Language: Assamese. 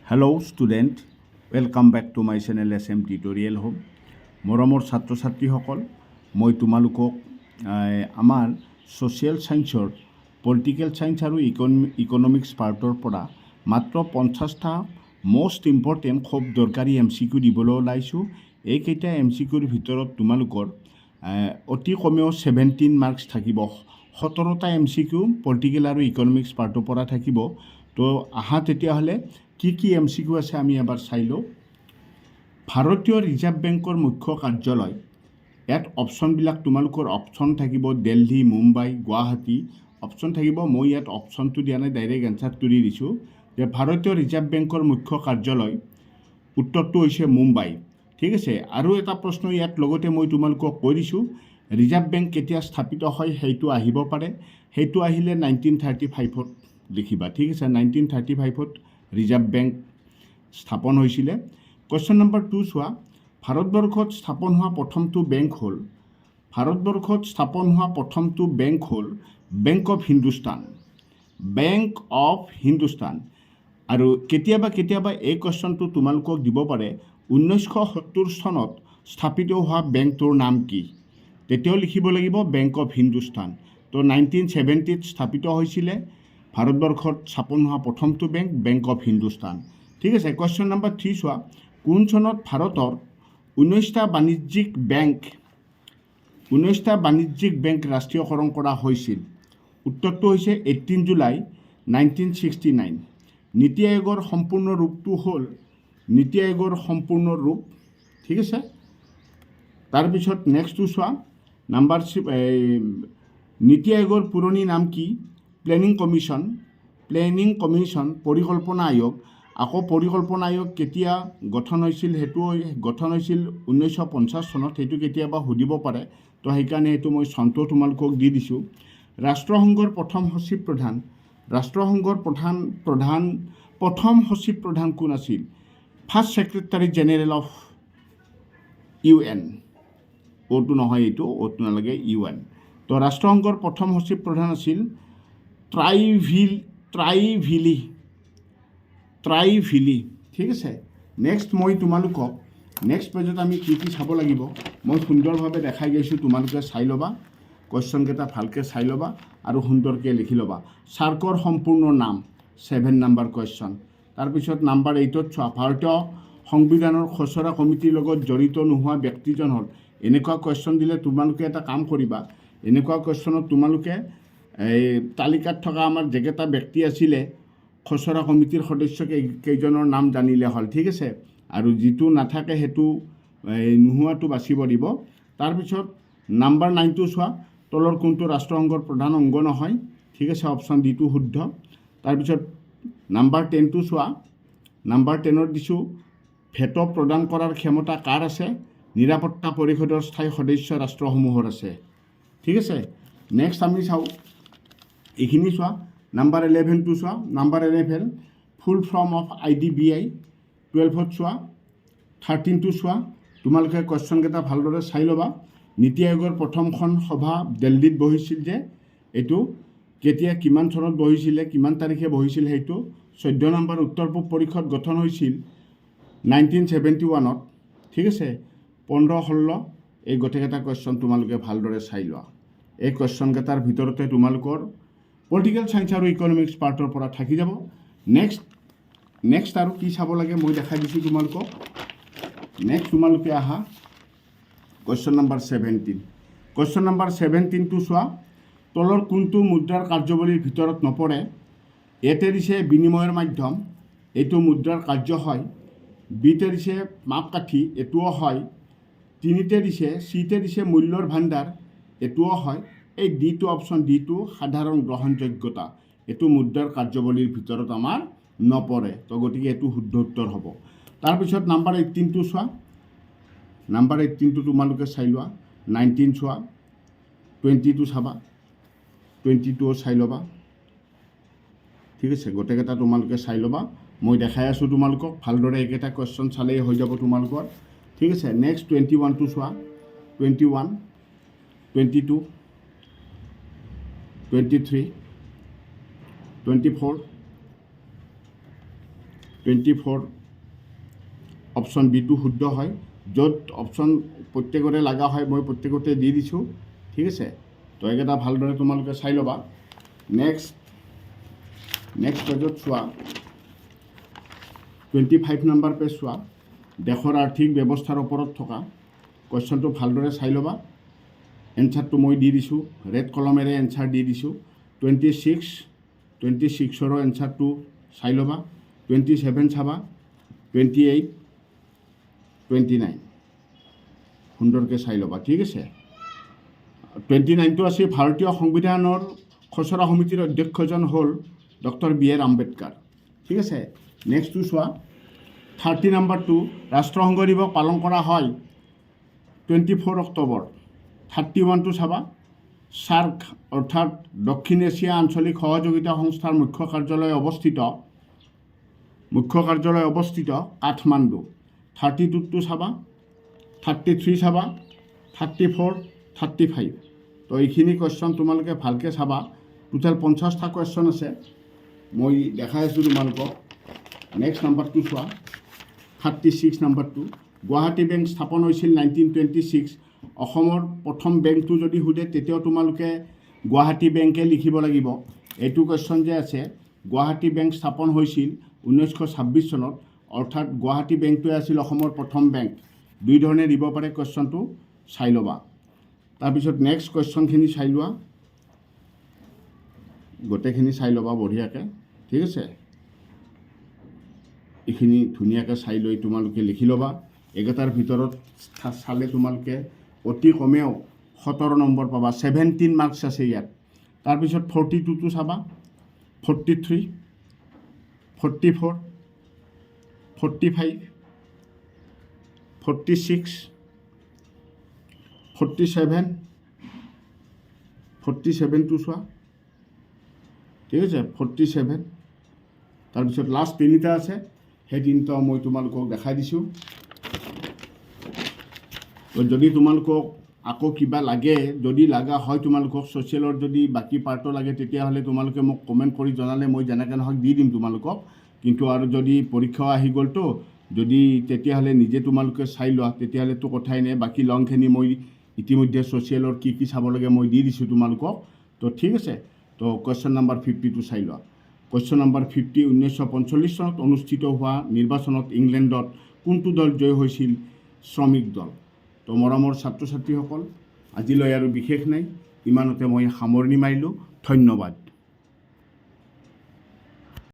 Hello student, welcome back to my channel SM Tutorial Home. মৰমৰ ছাত্ৰ ছাত্ৰীসকল, মই তোমালোকক আমাৰ ছ'চিয়েল ছায়েন্সৰ পলিটিকেল ছায়েন্স আৰু ইকনমিক্স পাৰ্টৰ পৰা মাত্ৰ 50টা মোষ্ট ইম্পৰ্টেণ্ট খুব দৰকাৰী MCQ দিবলৈ ওলাইছোঁ। এইকেইটা MCQৰ ভিতৰত তোমালোকৰ অতি কমেও 17 মাৰ্কছ থাকিব। 17টা MCQ পলিটিকেল আৰু ইকনমিক্স পাৰ্টৰ পৰা থাকিব। তো আহা তেতিয়াহ'লে কি MCQ আছে আমি এবাৰ চাই লওঁ। ভাৰতীয় ৰিজাৰ্ভ বেংকৰ মুখ্য কাৰ্যালয়, ইয়াত অপশ্যনবিলাক তোমালোকৰ অপশ্যন থাকিব দিল্লী, মুম্বাই, গুৱাহাটী অপশ্যন থাকিব। মই ইয়াত অপশ্যনটো দিয়া নাই, ডাইৰেক্ট এনচাৰটো দি দিছোঁ যে ভাৰতীয় ৰিজাৰ্ভ বেংকৰ মুখ্য কাৰ্যালয় উত্তৰটো হৈছে মুম্বাই। ঠিক আছে। আৰু এটা প্ৰশ্ন ইয়াত লগতে মই তোমালোকক কৈ দিছোঁ, ৰিজাৰ্ভ বেংক কেতিয়া স্থাপিত হয় সেইটো আহিব পাৰে। সেইটো আহিলে 1935ত লিখিবা। ঠিক আছে, 1935ত ৰিজাৰ্ভ বেংক স্থাপন হৈছিলে। কুৱেশ্যন নম্বৰ 2 চোৱা, ভাৰতবৰ্ষত স্থাপন হোৱা প্ৰথমটো বেংক হ'ল bank of Hindustan. Bank of Hindustan. আৰু কেতিয়াবা এই কুৱেশ্যনটো তোমালোকক দিব পাৰে, 1970 চনত স্থাপিত হোৱা বেংকটোৰ নাম কি? তেতিয়াও লিখিব লাগিব বেংক অফ হিন্দুস্তান। তো 1970ত স্থাপিত হৈছিলে ভাৰতবৰ্ষত স্থাপন হোৱা প্ৰথমটো বেংক অফ হিন্দুস্তান। ঠিক আছে। কুৱেশ্যন নম্বৰ 3 চোৱা, কোন চনত ভাৰতৰ 19টা বাণিজ্যিক বেংক ৰাষ্ট্ৰীয়কৰণ কৰা হৈছিল? উত্তৰটো হৈছে 18 জুলাই 1969। নীতি আয়োগৰ সম্পূৰ্ণ ৰূপটো হ'ল ঠিক আছে। তাৰপিছত নেক্সটটো চোৱা, নীতি আয়োগৰ পুৰণি নাম কি? প্লেনিং কমিশ্যন, পৰিকল্পনা আয়োগ। আকৌ পৰিকল্পনা আয়োগ কেতিয়া গঠন হৈছিল? সেইটো গঠন হৈছিল 1950 চনত। সেইটো কেতিয়াবা সুধিব পাৰে, তো সেইকাৰণে এইটো মই চনটো তোমালোকক দি দিছোঁ। ৰাষ্ট্ৰসংঘৰ প্ৰথম সচিব প্ৰধান কোন আছিল? First secretary general of UN। Auto নহয়, অ'টো নালাগে, UN। তো ৰাষ্ট্ৰসংঘৰ প্ৰথম সচিব প্ৰধান আছিল ট্ৰাইভিলি। ঠিক আছে। নেক্সট মই তোমালোকক নেক্সট পেজত আমি কি চাব লাগিব মই সুন্দৰভাৱে দেখাই গৈছোঁ, তোমালোকে চাই ল'বা। কুৱেশ্যনকেইটা ভালকৈ চাই ল'বা আৰু সুন্দৰকৈ লিখি ল'বা। চাৰ্কৰ সম্পূৰ্ণ নাম 7 নম্বৰ কুৱেশ্যন। তাৰপিছত নম্বৰ 8ত চোৱা, ভাৰতীয় সংবিধানৰ খচৰা কমিটিৰ লগত জড়িত নোহোৱা ব্যক্তিজন হ'ল। এনেকুৱা কুৱেশ্যন দিলে তোমালোকে এটা কাম কৰিবা, এনেকুৱা কুৱেশ্যনত তোমালোকে এই তালিকাত থকা আমাৰ যেকেইটা ব্যক্তি আছিলে খচৰা কমিটিৰ সদস্য কেইজনৰ নাম জানিলে হ'ল। ঠিক আছে। আৰু যিটো নাথাকে সেইটো নোহোৱাটো বাচিব দিব। তাৰপিছত নম্বৰ 9টো চোৱা, তলৰ কোনটো ৰাষ্ট্ৰসংঘৰ প্ৰধান অংগ নহয়? ঠিক আছে, অপশ্যন ডিটো শুদ্ধ। তাৰপিছত নম্বৰ 10টো চোৱা, নম্বৰ 10ত দিছোঁ ভেটো প্ৰদান কৰাৰ ক্ষমতা কাৰ আছে? নিৰাপত্তা পৰিষদৰ স্থায়ী সদস্য ৰাষ্ট্ৰসমূহৰ আছে। ঠিক আছে। নেক্সট আমি চাওঁ, এইখিনি চোৱা। নম্বৰ 11টো চোৱা, number 11 full form of IDBI। 12ত চোৱা, 13টো চোৱা। তোমালোকে কুৱেশ্যনকেইটা ভালদৰে চাই ল'বা। নীতি আয়োগৰ প্ৰথমখন সভা দিল্লীত বহিছিল যে, এইটো কেতিয়া কিমান চনত বহিছিলে, কিমান তাৰিখে বহিছিল সেইটো? 14 নম্বৰ উত্তৰ পূব পৰিষদ গঠন হৈছিল 1971ত। ঠিক আছে। 15-16 এই গোটেইকেইটা কুৱেশ্যন তোমালোকে ভালদৰে চাই লোৱা। এই কুৱেশ্যনকেইটাৰ ভিতৰতে তোমালোকৰ পলিটিকেল ছায়েন্স আৰু ইকনমিক্স পাৰ্টৰ পৰা থাকি যাব। নেক্সট আৰু কি চাব লাগে মই দেখাই দিছোঁ তোমালোকক। নেক্সট তোমালোকে আহা কুৱেশ্যন নম্বৰ 17। কুৱেশ্যন নম্বৰ 17টো চোৱা, তলৰ কোনটো মুদ্ৰাৰ কাৰ্যাৱলীৰ ভিতৰত নপৰে? এতে দিছে বিনিময়ৰ মাধ্যম, এইটো মুদ্ৰাৰ কাৰ্য হয়। বিতে দিছে মাপকাঠি, এইটোও হয়। 3তে দিছে, চিতে দিছে মূল্যৰ ভাণ্ডাৰ, এইটোও হয়। এই ডিটো অপশ্যন ডিটো সাধাৰণ গ্ৰহণযোগ্যতা, এইটো মুদ্ৰাৰ কাৰ্যাৱলীৰ ভিতৰত আমাৰ নপৰে। তো গতিকে এইটো শুদ্ধ উত্তৰ হ'ব। তাৰপিছত নম্বৰ 18টো চোৱা, নম্বৰ 18টো তোমালোকে চাই লোৱা। 19 চোৱা, 20টো চাবা, 22ও চাই ল'বা। ঠিক আছে। গোটেইকেইটা তোমালোকে চাই ল'বা। মই দেখাই আছোঁ তোমালোকক, ভালদৰে এইকেইটা কুৱেশ্যন চালেই হৈ যাব তোমালোকৰ। ঠিক আছে। নেক্সট 21টো চোৱা, 21, 22, 23, 24, 24 অপশ্যন বিটো শুদ্ধ হয়। য'ত অপশ্যন প্ৰত্যেকতে লগা হয় মই প্ৰত্যেকতে দি দিছোঁ, ঠিক আছে। তো এইকেইটা ভালদৰে তোমালোকে চাই ল'বা। নেক্সট পেজত চোৱা, 25 নম্বৰ পেজ চোৱা, দেশৰ আৰ্থিক ব্যৱস্থাৰ ওপৰত থকা কুৱেশ্যনটো ভালদৰে চাই ল'বা। এনচাৰটো মই দি দিছোঁ, ৰেড কলমেৰে এনচাৰ দি দিছোঁ। 26ৰো এনচাৰটো চাই ল'বা। 27 চাবা, 28, 29 সুন্দৰকৈ চাই ল'বা, ঠিক আছে। 29টো আছে ভাৰতীয় সংবিধানৰ খচৰা সমিতিৰ অধ্যক্ষজন হ'ল ডক্টৰ বি আৰ আম্বেদকাৰ, ঠিক আছে। নেক্সটটো চোৱা, 30 নম্বৰটো ৰাষ্ট্ৰসংঘ দিৱস পালন কৰা হয় 24 অক্টোবৰ। 31টো চাবা, সাৰ্ক অৰ্থাৎ দক্ষিণ এছিয়া আঞ্চলিক সহযোগিতা সংস্থাৰ মুখ্য কাৰ্যালয় অৱস্থিত কাঠমাণ্ডু। 32টো চাবা, 33 চাবা, 34, 35। তো এইখিনি কুৱেশ্যন তোমালোকে ভালকৈ চাবা। টোটেল 50টা কুৱেশ্যন আছে, মই দেখাই আছোঁ তোমালোকক। নেক্সট নাম্বাৰটো চোৱা, 36 নাম্বাৰটো, গুৱাহাটী বেংক স্থাপন হৈছিল 1926। অসমৰ প্ৰথম বেংকটো যদি সোধে তেতিয়াও তোমালোকে গুৱাহাটী বেংকে লিখিব লাগিব। এইটো কুৱেশ্যন যে আছে, গুৱাহাটী বেংক স্থাপন হৈছিল 1926 চনত, অৰ্থাৎ গুৱাহাটী বেংকটোৱে আছিল অসমৰ প্ৰথম বেংক। দুই ধৰণে দিব পাৰে, কুৱেশ্যনটো চাই ল'বা। তাৰপিছত নেক্সট কুৱেশ্যনখিনি চাই লোৱা, গোটেইখিনি চাই ল'বা বঢ়িয়াকৈ, ঠিক আছে। এইখিনি ধুনীয়াকৈ চাই লৈ তোমালোকে লিখি ল'বা। এইকেইটাৰ ভিতৰত চালে তোমালোকে অতি কমেও 17 নম্বৰ পাবা। 17 মাৰ্কছ আছে ইয়াত। তাৰপিছত 42টো চাবা, 43, 44, 45, 46, 47, 47টো চোৱা, ঠিক আছে, 47। তাৰপিছত লাষ্ট 3টা আছে, সেই 3টা মই তোমালোকক দেখাই দিছোঁ। যদি তোমালোকক আকৌ কিবা লাগে, যদি লগা হয় তোমালোকক ছ'চিয়েলৰ যদি বাকী পাৰ্টৰ লাগে, তেতিয়াহ'লে তোমালোকে মোক কমেণ্ট কৰি জনালে মই যেনেকৈ নহওক দি দিম তোমালোকক। কিন্তু আৰু যদি পৰীক্ষাও আহি গ'লতো, যদি তেতিয়াহ'লে নিজে তোমালোকে চাই লোৱা, তেতিয়াহ'লেতো কথাই নাই। বাকী লংখিনি মই ইতিমধ্যে ছ'চিয়েলৰ কি কি চাব লাগে মই দি দিছোঁ তোমালোকক। তো ঠিক আছে, তো কুৱেশ্যন নম্বৰ 50টো চাই লোৱা। কুৱেশ্যন নম্বৰ 50, 1945 চনত অনুষ্ঠিত হোৱা নিৰ্বাচনত ইংলেণ্ডত কোনটো দল জয় হৈছিল? শ্ৰমিক দল। তো মৰমৰ ছাত্ৰ ছাত্ৰীসকল, আজিলৈ আৰু বিশেষ নাই, ইমানতে মই সামৰণি মাৰিলোঁ। ধন্যবাদ।